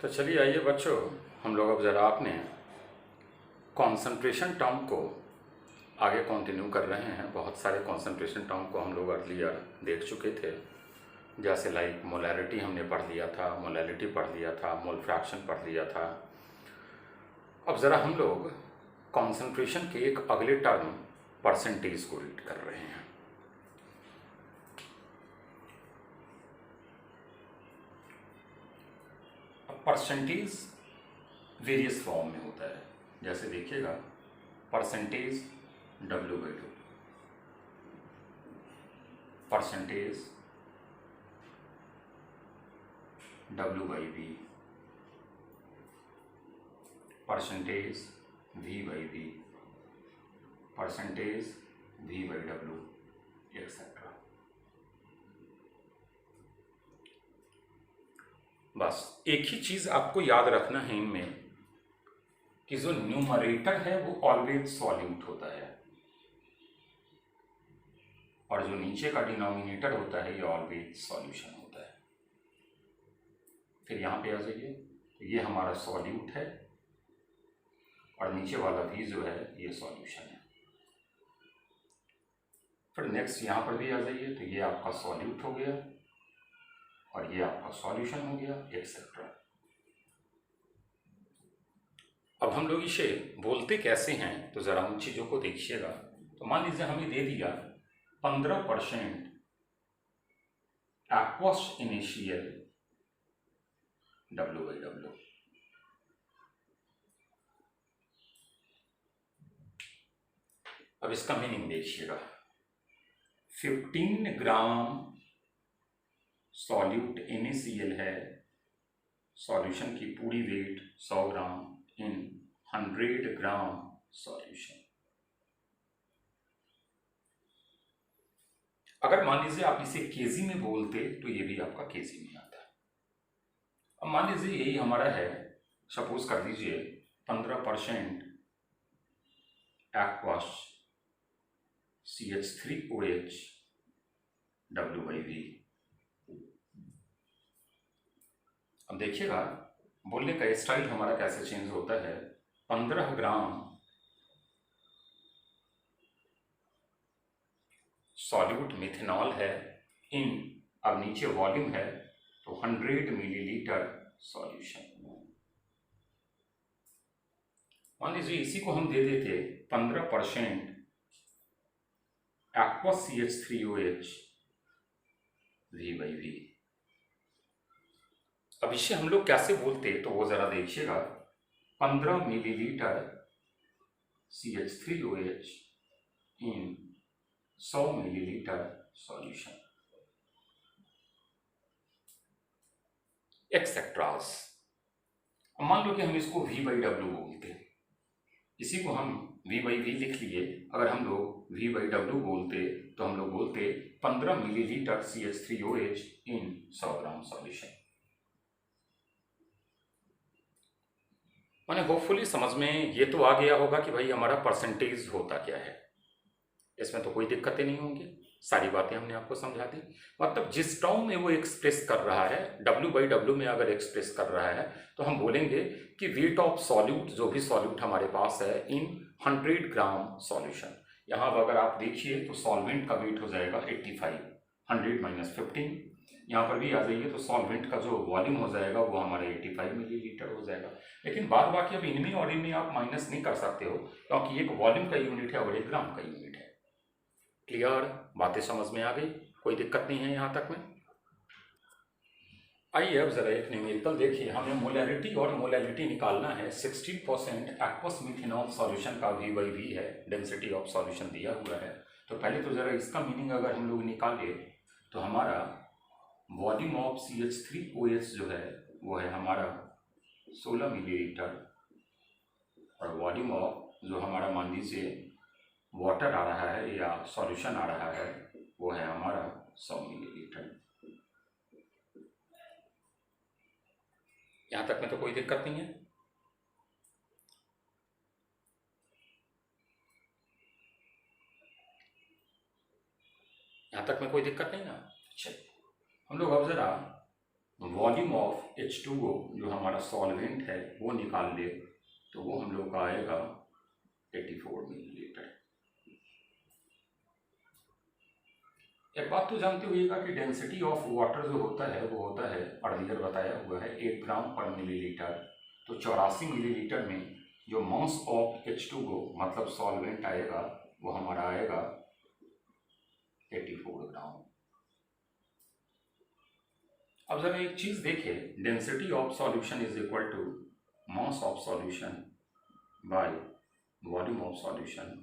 तो चलिए आइए बच्चों, हम लोग अब ज़रा आपने कंसंट्रेशन टर्म को आगे कंटिन्यू कर रहे हैं। बहुत सारे कंसंट्रेशन टर्म को हम लोग अर्लियर देख चुके थे, जैसे लाइक मोलैरिटी हमने पढ़ लिया था, मोलैलिटी पढ़ लिया था, मोल फ्रैक्शन पढ़ लिया था। अब ज़रा हम लोग कंसंट्रेशन के एक अगले टर्म परसेंटेज को रीड कर रहे हैं। परसेंटेज वेरियस फॉर्म में होता है, जैसे देखिएगा percentage W/W, percentage W/V, percentage V/V, percentage V/W, etcetera. बस एक ही चीज़ आपको याद रखना है इनमें कि जो न्यूमरेटर है वो ऑलवेज सॉल्यूट होता है और जो नीचे का डिनोमिनेटर होता है ये ऑलवेज सॉल्यूशन होता है। फिर यहाँ पे आ जाइए, तो ये हमारा सॉल्यूट है और नीचे वाला भी जो है ये सॉल्यूशन है। फिर नेक्स्ट यहाँ पर भी आ जाइए, तो ये आपका सॉल्यूट हो गया और ये आपका सॉल्यूशन हो गया, एक्सेट्रा। अब हम लोग इसे बोलते कैसे हैं, तो ज़रा उन चीज़ों को देखिएगा। तो मान लीजिए हमें दे दिया 15% एक्वस इनिशियल W/W। अब इसका मीनिंग देखिएगा, 15 ग्राम सॉल्यूट NaCl है, सॉल्यूशन की पूरी वेट 100 ग्राम इन 100 ग्राम सॉल्यूशन। अगर मान लीजिए आप इसे केजी में बोलते तो ये भी आपका केजी में आता। अब मान लीजिए यही हमारा है, सपोज कर दीजिए 15% एक्वस CH3OH W/V। अब देखिएगा बोलने का स्टाइल हमारा कैसे चेंज होता है। 15 ग्राम सॉल्यूट मिथेनॉल है इन, अब नीचे वॉल्यूम है तो 100 मिलीलीटर सॉल्यूशन। मान लीजिए इसी को हम दे देते 15% एक्वस CH3OH V/V। अब इसे हम लोग कैसे बोलते तो वो जरा देखिएगा, 15 मिलीलीटर CH3OH इन 100 मिलीलीटर सॉल्यूशन, एक्सेट्रास। अब मान लो कि हम इसको V/W बोलते, इसी को हम V/V लिख लिए। अगर हम लोग V/W बोलते तो हम लोग बोलते 15 मिलीलीटर CH3OH इन 100 ग्राम सॉल्यूशन। मैंने होपफुली समझ में ये तो आ गया होगा कि भाई हमारा परसेंटेज होता क्या है। इसमें तो कोई दिक्कतें नहीं होंगी, सारी बातें हमने आपको समझा दी। मतलब जिस टर्म में वो एक्सप्रेस कर रहा है, W/W में अगर एक्सप्रेस कर रहा है तो हम बोलेंगे कि वेट ऑफ सॉल्यूट, जो भी सॉल्यूट हमारे पास है इन 100 ग्राम सॉल्यूशन। यहाँ अगर आप देखिए तो सॉल्वेंट का वेट हो जाएगा 85, 100 माइनस 15। यहाँ पर भी आ जाइए तो सॉल्वेंट का जो वॉल्यूम हो जाएगा वो हमारा 85 मिलीलीटर हो जाएगा। लेकिन बाद बाकी अब इनमें और इनमें आप माइनस नहीं कर सकते हो, क्योंकि एक वॉल्यूम का यूनिट है और एक ग्राम का यूनिट है। क्लियर, बातें समझ में आ गई, कोई दिक्कत नहीं है यहाँ तक में। आइए अब जरा एक न्यूमेरिकल देखिए, हमें मोलैरिटी और मोलैलिटी निकालना है। 16% एक्वस मिथेनॉल सॉल्यूशन का V/V है, डेंसिटी ऑफ सॉल्यूशन दिया हुआ है। तो पहले तो जरा इसका मीनिंग अगर हम लोग निकाले तो हमारा वॉल्यूम ऑफ CH3OH जो है वो है हमारा 16 मिलीलीटर और वॉल्यूम ऑफ जो हमारा मान लीजिए वाटर आ रहा है या सॉल्यूशन आ रहा है वो है हमारा 100 मिलीलीटर। यहाँ तक में तो कोई दिक्कत नहीं है। यहाँ तक में कोई दिक्कत नहीं ना। चलिए हम लोग अब ज़रा वॉल्यूम ऑफ H2O जो हमारा सॉल्वेंट है वो निकाल ले तो वो हम लोग का आएगा 84 मिलीलीटर। एक बात तो जानते होइएगा कि डेंसिटी ऑफ वाटर जो होता है वो होता है, अर्लियर बताया हुआ है, 1 ग्राम पर मिलीलीटर। तो 84 मिलीलीटर में जो मास ऑफ H2O मतलब सॉल्वेंट आएगा वो हमारा आएगा 84 ग्राम। अब जरा एक चीज देखिए, density of solution is equal to mass of solution by volume of solution.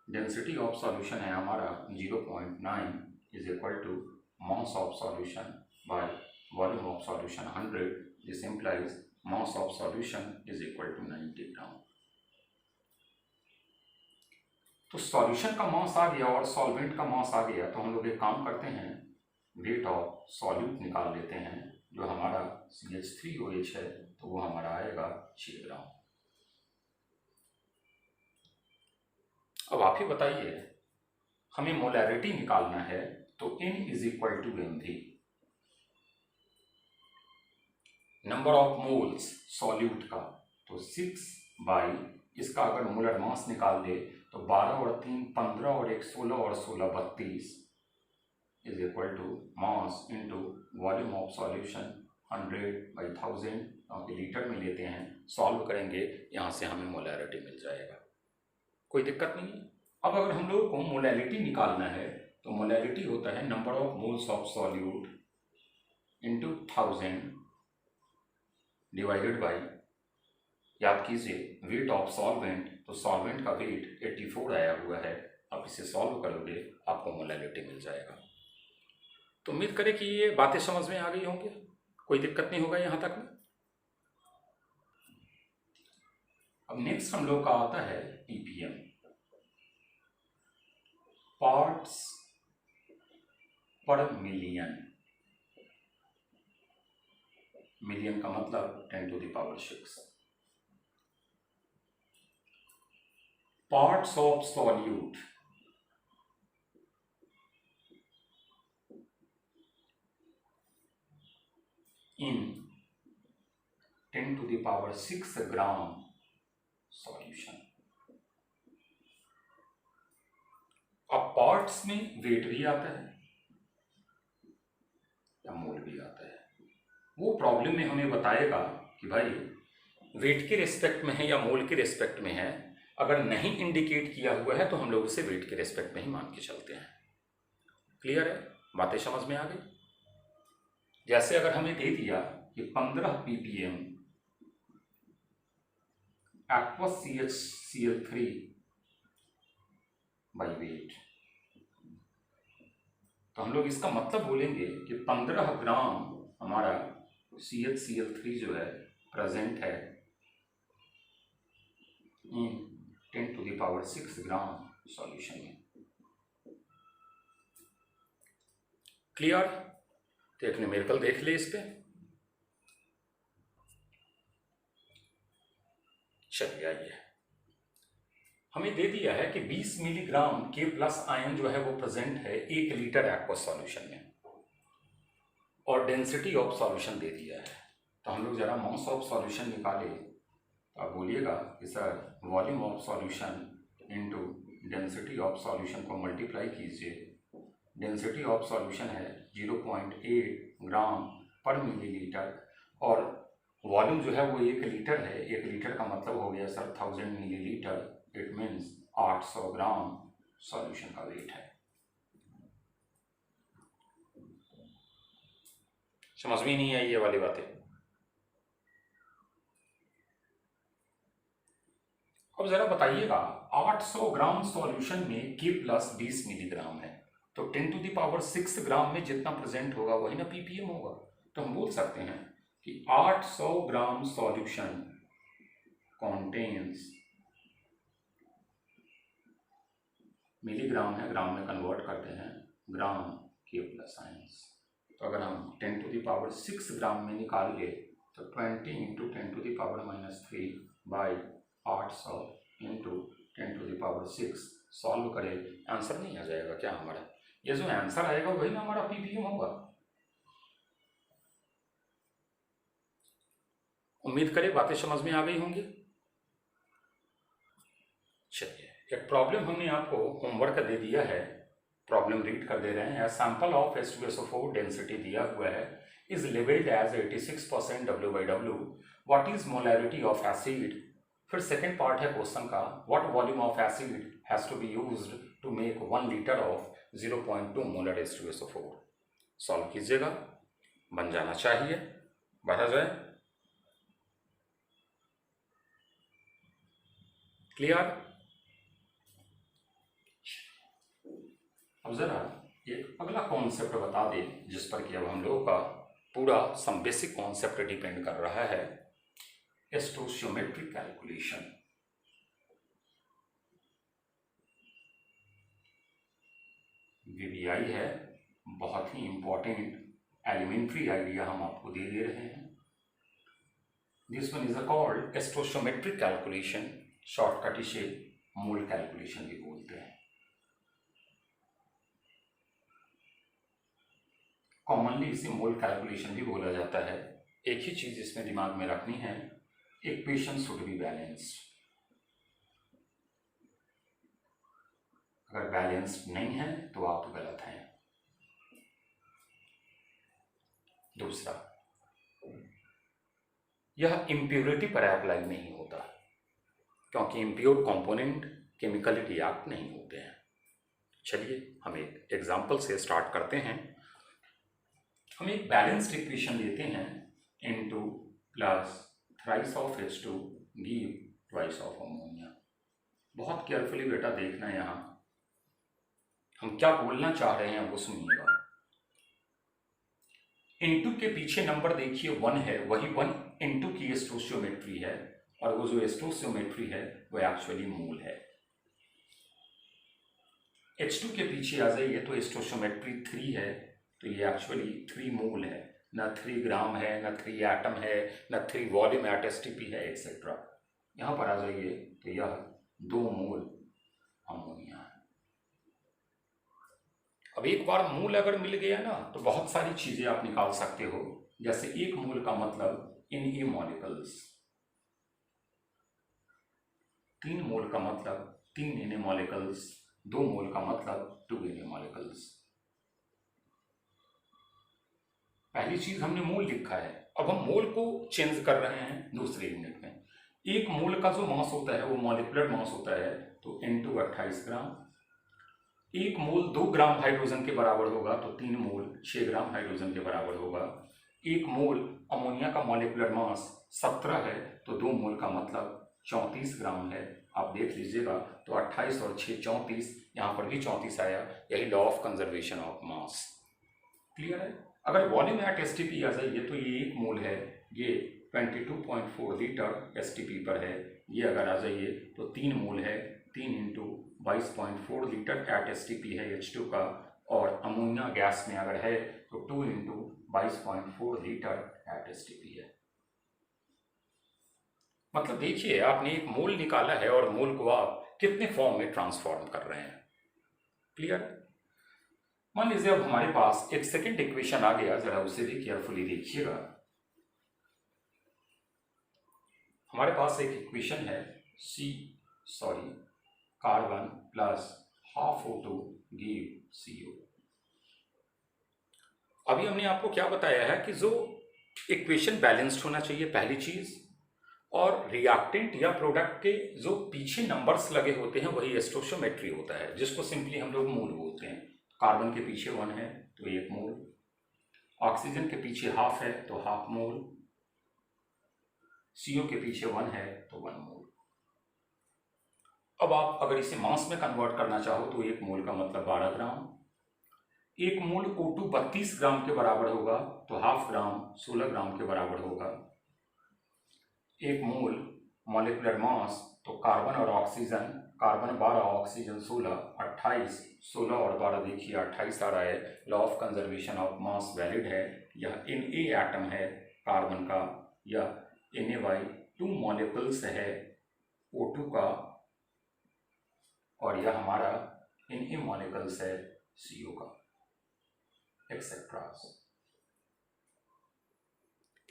Density of solution है हमारा 0.9 is equal to mass of solution by volume of solution 100। This implies mass of solution is equal to 90 gram. तो solution का मास आ गया और solvent का मास आ गया, तो हम लोग एक काम करते हैं, वेट ऑफ सॉल्यूट निकाल लेते हैं जो हमारा CH3OH है, तो वो हमारा आएगा 6 ग्राम। अब आप ही बताइए, हमें मोलैरिटी निकालना है तो N is equal to mv, number of moles solute का, तो 6 बाई इसका अगर मोलर मास निकाल दे तो 12 और 3 15 और 1 16 और 16 32 is equal to mass into volume of solution 100/1000, क्योंकि लीटर में लेते हैं, सॉल्व करेंगे यहाँ से हमें मोलैरिटी मिल जाएगा, कोई दिक्कत नहीं है। अब अगर हम लोग को मोलैरिटी निकालना है तो मोलैरिटी होता है number of moles of solute into 1000 divided by, याद कीजिए, वेट ऑफ सॉल्वेंट, तो सॉल्वेंट का वेट 84 आया हुआ है। आप इसे सॉल्व करोगे आपको मोलैरिटी मिल जाएगा। तो उम्मीद करें कि ये बातें समझ में आ गई होंगी, कोई दिक्कत नहीं होगा यहाँ तक में। अब नेक्स्ट हम लोग का आता है ppm, पार्ट्स पर मिलियन। मिलियन का मतलब 10⁶। Parts of solute in 10⁶ gram solution. अब पार्ट्स में वेट भी आता है या मोल भी आता है, वो प्रॉब्लम में हमें बताएगा कि भाई वेट के रिस्पेक्ट में है या मोल के रिस्पेक्ट में है। अगर नहीं इंडिकेट किया हुआ है तो हम लोग उसे वेट के रिस्पेक्ट में ही मान के चलते हैं। क्लियर है, बातें समझ में आ गई। जैसे अगर हमें दे दिया कि 15 ppm aqueous CHCl3 by wait, तो हम लोग इसका मतलब बोलेंगे कि 15 ग्राम हमारा CHCl3 जो है प्रेजेंट है इन 10⁶ ग्राम सॉल्यूशन में। क्लियर, तो एक न्यूमेरिकल देख ले इस पे। चलिए आइए, हमें दे दिया है कि 20 मिलीग्राम K+ आयन जो है वो प्रेजेंट है 1 लीटर एक्वस सॉल्यूशन में, और डेंसिटी ऑफ सॉल्यूशन दे दिया है। तो हम लोग जरा मास ऑफ सॉल्यूशन निकाले, तो आप बोलिएगा कि sir volume of solution into density of solution को मल्टीप्लाई कीजिए। डेंसिटी ऑफ सॉल्यूशन है 0.8 ग्राम पर मिलीलीटर, और वॉल्यूम जो है वो 1 लीटर है। 1 लीटर का मतलब हो गया sir 1000 millilitre, it means 800 gram solution का वेट है। समझ में नहीं आई ये वाली बातें। अब जरा बताइएगा, 800 ग्राम सॉल्यूशन में K+ 20 मिलीग्राम है, तो 10⁶ ग्राम में जितना प्रेजेंट होगा वही ना ppm होगा। तो हम बोल सकते हैं कि 800 ग्राम सॉल्यूशन कॉन्टेन्स, मिलीग्राम है, ग्राम में कन्वर्ट करते हैं, ग्राम K+ आयंस। तो अगर हम 10⁶ ग्राम में निकाल ले तो 20 × 10⁻³ बाई 800 × 10⁶ सॉल्व करें, आंसर नहीं आ जाएगा क्या हमारा? ये जो आंसर आएगा वही ना हमारा ppm होगा। उम्मीद करें बातें समझ में आ गई होंगी। चलिए, एक प्रॉब्लम हमने आपको होमवर्क दे दिया है, प्रॉब्लम रीड कर दे रहे हैं। सैंपल ऑफ H2SO4 डेंसिटी दिया हुआ है is labelled as 86% W/W, what is molarity of acid. फिर सेकेंड पार्ट है क्वेश्चन का, what volume of acid has to be used to make 1 litre of 0.2 molar H2SO4। Solve कीजिएगा, बन जाना चाहिए, बढ़ा जाए। क्लियर? अब जरा एक अगला कॉन्सेप्ट बता दें जिस पर कि अब हम लोगों का पूरा सम बेसिक कॉन्सेप्ट डिपेंड कर रहा है, स्टोइचियोमेट्रिक कैलकुलेशन। VBI है, बहुत ही इंपॉर्टेंट एलिमेंट्री आइडिया हम आपको दे रहे हैं। This one is called stoichiometric calculation, shortcut इसे मोल कैलकुलेशन भी बोलते हैं। कॉमनली इसे मोल कैलकुलेशन भी बोला जाता है। एक ही चीज इसमें दिमाग में रखनी है, इक्वेशन शुड बी बैलेंस्ड। अगर बैलेंस्ड नहीं है तो आप गलत हैं। दूसरा, यह इम्प्योरिटी पर अप्लाई नहीं होता, क्योंकि इम्प्योर कंपोनेंट केमिकली रिएक्ट नहीं होते हैं। चलिए हम एक एग्जांपल से स्टार्ट करते हैं। हम एक बैलेंस्ड इक्वेशन लेते हैं, N2 plus thrice of H2 give twice of ammonia. बहुत केयरफुली बेटा देखना, यहाँ हम क्या बोलना चाह रहे हैं वो सुनिएगा। N2 के पीछे नंबर देखिए 1 है, वही 1 N2 की स्टोइचियोमेट्री है, और वो जो स्टोइचियोमेट्री है वो एक्चुअली मोल है। H2 के पीछे आ जाइए तो स्टोइचियोमेट्री 3 है, तो ये एक्चुअली 3 मोल है, न 3 ग्राम है, न 3 एटम है, न 3 वॉल्यूम एट STP है, एक्सेट्रा। यहाँ पर आ जाइए तो यह 2 मोल अमोनिया है। अब एक बार मोल अगर मिल गया ना तो बहुत सारी चीजें आप निकाल सकते हो, जैसे 1 मोल का मतलब Na मॉलिक्यूल्स, 3 मोल का मतलब 3 Na मॉलिक्यूल्स, 2 मोल का मतलब 2 Na मॉलिक्यूल्स। पहली चीज हमने मोल लिखा है, अब हम मोल को चेंज कर रहे हैं दूसरे यूनिट में। 1 मोल का जो मास होता है वो मॉलिक्यूलर मास होता है, तो N2 28 ग्राम। 1 मोल 2 ग्राम हाइड्रोजन के बराबर होगा, तो 3 मोल 6 ग्राम हाइड्रोजन के बराबर होगा। 1 मोल अमोनिया का मॉलिक्यूलर मास 17 है, तो 2 मोल का मतलब 34 ग्राम है। आप देख लीजिएगा, तो 28 और 6 34, यहाँ पर भी 34 आया। यही law of conservation of mass. Clear है? अगर वॉल्यूम एट STP आ जाइए तो ये 1 मोल है, ये 22.4 लीटर STP पर है। ये अगर आ जाइए तो 3 मोल है, 3 इंटू 22.4 लीटर एट STP है H2 का, और अमोनिया गैस में अगर है तो 2 इंटू 22.4 लीटर एट STP है। मतलब देखिए, आपने एक मोल निकाला है और मोल को आप कितने फॉर्म में ट्रांसफॉर्म कर रहे हैं। क्लियर? मान लीजिए अब हमारे पास एक सेकेंड इक्वेशन आ गया, जरा उसे भी केयरफुली देखिएगा। हमारे पास एक इक्वेशन है, carbon plus half O2 give CO। अभी हमने आपको क्या बताया है कि जो इक्वेशन बैलेंस्ड होना चाहिए, पहली चीज, और रिएक्टेंट या प्रोडक्ट के जो पीछे नंबर्स लगे होते हैं वही स्टोइचियोमेट्री होता है, जिसको सिंपली हम लोग मोल बोलते हैं। कार्बन के पीछे 1 है तो 1 मोल, ऑक्सीजन के पीछे हाफ है तो हाफ मोल, CO के पीछे 1 है तो 1 मोल। अब आप अगर इसे मास में कन्वर्ट करना चाहो तो 1 मोल का मतलब 12 ग्राम। 1 मोल O2 32 ग्राम के बराबर होगा, तो हाफ ग्राम 16 ग्राम के बराबर होगा। 1 मोल मॉलिक्यूलर मास, तो कार्बन और ऑक्सीजन, कार्बन 12 ऑक्सीजन 16, 28, 16 और 12 देखिए 28 आ रहा है। Law of conservation of mass valid है। यह Na एटम है कार्बन का, यह Na/2 मॉलिक्यूल्स है O2 का, और यह हमारा Na मॉलिक्यूल्स है CO का, एक्सेट्रा।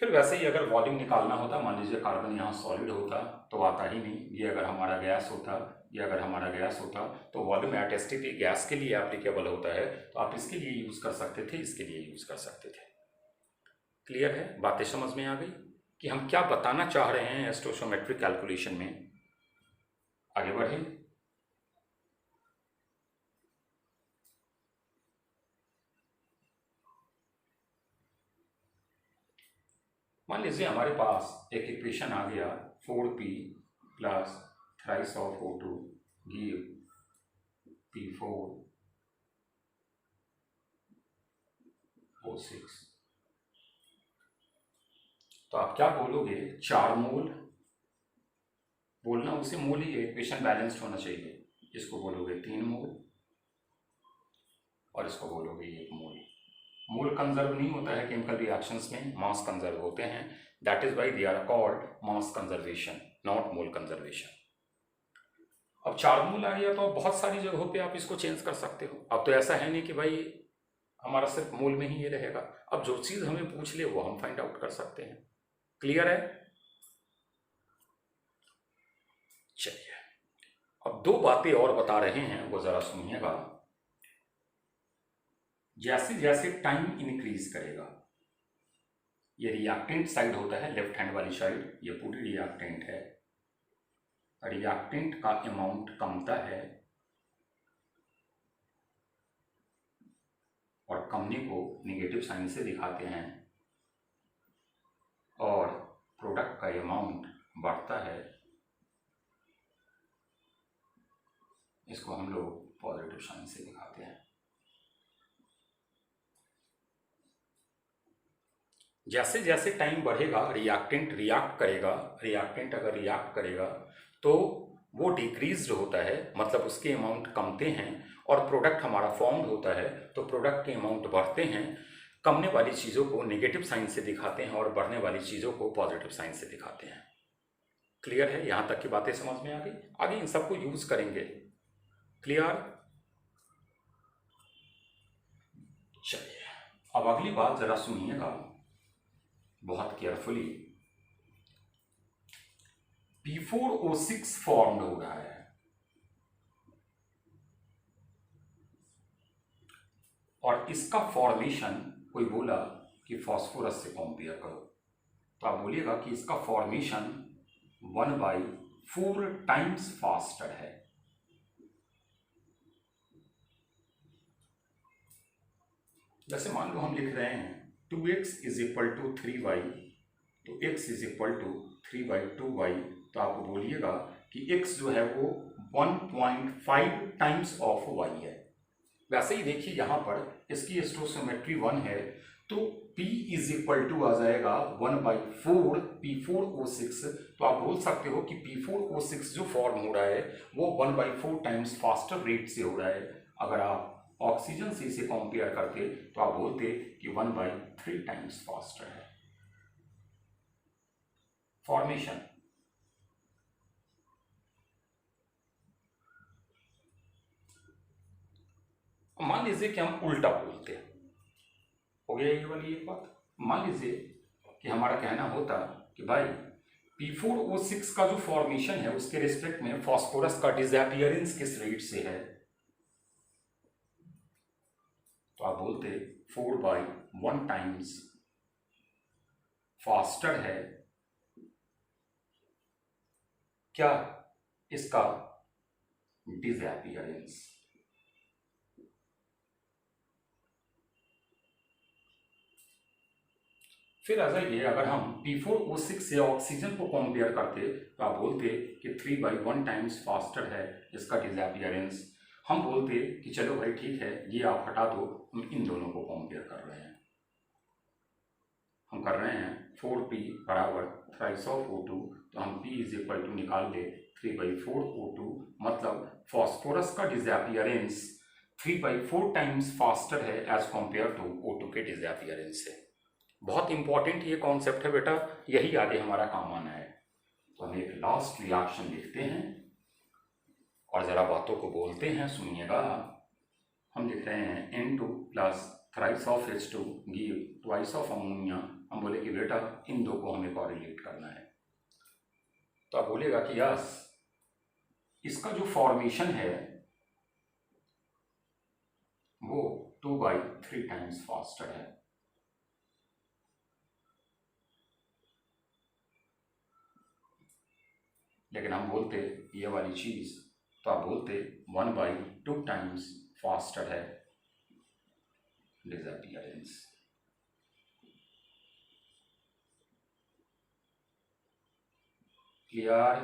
फिर वैसे ही अगर वॉल्यूम निकालना होता, मान लीजिए कार्बन यहाँ सॉलिड होता तो आता ही नहीं, ये अगर हमारा गैस होता, ये अगर हमारा गैस होता तो वॉल्यूम एट एसटीपी गैस के लिए एप्लीकेबल होता है, तो आप इसके लिए यूज़ कर सकते थे, इसके लिए यूज़ कर सकते थे। क्लियर है? बातें समझ में आ गई कि हम क्या बताना चाह रहे हैं स्टोइकोमेट्रिक कैलकुलेशन में। आगे बढ़े। मान लीजिए हमारे पास एक इक्वेशन आ गया 4p plus thrice of O2 give P4O6। तो आप क्या बोलोगे? 4 मोल बोलना, उसे मोल ही है, इक्वेशन बैलेंस्ड होना चाहिए। इसको बोलोगे 3 मोल और इसको बोलोगे 1 मोल। मोल कंजर्व नहीं होता है केमिकल रिएक्शंस में, मास कंजर्व होते हैं। That is why they are called mass conservation, not mole conservation. अब 4 मोल आ गया तो अब बहुत सारी जगहों पे आप इसको चेंज कर सकते हो। अब तो ऐसा है नहीं कि भाई हमारा सिर्फ मोल में ही ये रहेगा, अब जो चीज हमें पूछ ले वो हम फाइंड आउट कर सकते हैं। क्लियर है? चलिए अब 2 बातें और बता रहे हैं, वो जरा सुनिएगा। जैसे जैसे टाइम इंक्रीज करेगा, ये रिएक्टेंट साइड होता है, लेफ्ट हैंड वाली साइड, ये पूरी रिएक्टेंट है। रिएक्टेंट का अमाउंट कमता है और कमने को नेगेटिव साइन से दिखाते हैं, और प्रोडक्ट का अमाउंट बढ़ता है, इसको हम लोग पॉजिटिव साइन से दिखाते हैं। जैसे जैसे टाइम बढ़ेगा रिएक्टेंट रिएक्ट करेगा, रिएक्टेंट अगर रिएक्ट करेगा तो वो डिक्रीज्ड होता है, मतलब उसके अमाउंट कमते हैं, और प्रोडक्ट हमारा फॉर्म्ड होता है, तो प्रोडक्ट के अमाउंट बढ़ते हैं। कमने वाली चीज़ों को नेगेटिव साइन से दिखाते हैं और बढ़ने वाली चीज़ों को पॉजिटिव साइन से दिखाते हैं। क्लियर है? यहाँ तक की बातें समझ में आ गई? आगे इन सबको यूज करेंगे। क्लियर? चलिए अब अगली बात जरा सुनिएगा बहुत केयरफुली। P4O6 फॉर्म्ड हो रहा है, और इसका फॉर्मेशन कोई बोला कि फास्फोरस से कंपेयर करो, तो आप बोलिएगा कि इसका फॉर्मेशन 1/4 टाइम्स फास्टर है। जैसे मान लो हम लिख रहे हैं 2x is equal to 3y, तो x is equal to 3/2y, तो आप बोलिएगा कि x जो है वो 1.5 टाइम्स ऑफ y है। वैसे ही देखिए यहाँ पर इसकी स्टोइकोमेट्री 1 है, तो P इज इक्वल टू आ जाएगा 1/4 P4O6। तो आप बोल सकते हो कि P4O6 जो फॉर्म हो रहा है वो 1/4 टाइम्स फास्टर रेट से हो रहा है। अगर आप ऑक्सीजन से इसे कंपेयर करते तो आप बोलते कि 1/3 टाइम्स फास्टर है फॉर्मेशन। मान लीजिए कि हम उल्टा बोलते हैं, हो गया ये वाली एक बात। मान लीजिए कि हमारा कहना होता कि भाई P4O6 का जो फॉर्मेशन है उसके रिस्पेक्ट में फास्फोरस का डिसअपीयरेंस किस रेट से है, तो आप बोलते 4/1 टाइम्स फास्टर है क्या इसका डिसअपीयरेंस। फिर आ जाइए, अगर हम P4O6 से ऑक्सीजन को कंपेयर करते तो आप बोलते कि 3/1 टाइम्स फास्टर है इसका डिसअपीयरेंस। हम बोलते कि चलो भाई ठीक है, ये आप हटा दो, हम इन दोनों को कंपेयर कर रहे हैं। हम कर रहे हैं 4p बराबर थ्राइस ऑफ O2, तो हम p इज इक्वल टू निकाल ले 3/4 O2, मतलब फास्फोरस का डिसअपीयरेंस 3/4 टाइम्स फास्टर है एज कंपेयर टू O2 के डिसअपीयरेंस से। बहुत इंपॉर्टेंट ये कॉन्सेप्ट है बेटा, यही आगे हमारा काम आना है। तो हम एक लास्ट रिएक्शन लिखते हैं और जरा बातों को बोलते हैं, सुनिएगा। हम लिख रहे हैं N2 plus thrice of H2 give twice of ammonia हम बोले कि बेटा इन दो को हमें कॉरिलेट करना है, तो आप बोलेगा कि यस, इसका जो फॉर्मेशन है वो 2/3 टाइम्स फास्टर है, लेकिन हम बोलते ये वाली चीज, तो आप बोलते 1/2 टाइम्स फास्टर है डिसअपियरेंस। क्लियर?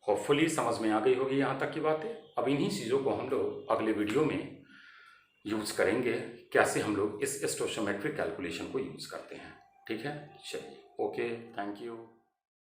होपफुली समझ में आ गई होगी यहाँ तक की बातें। अब इन्हीं चीज़ों को हम लोग अगले वीडियो में यूज करेंगे, कैसे हम लोग इस स्टोइचियोमेट्रिक कैलकुलेशन को यूज करते हैं। ठीक है, चलिए, ओके, थैंक यू।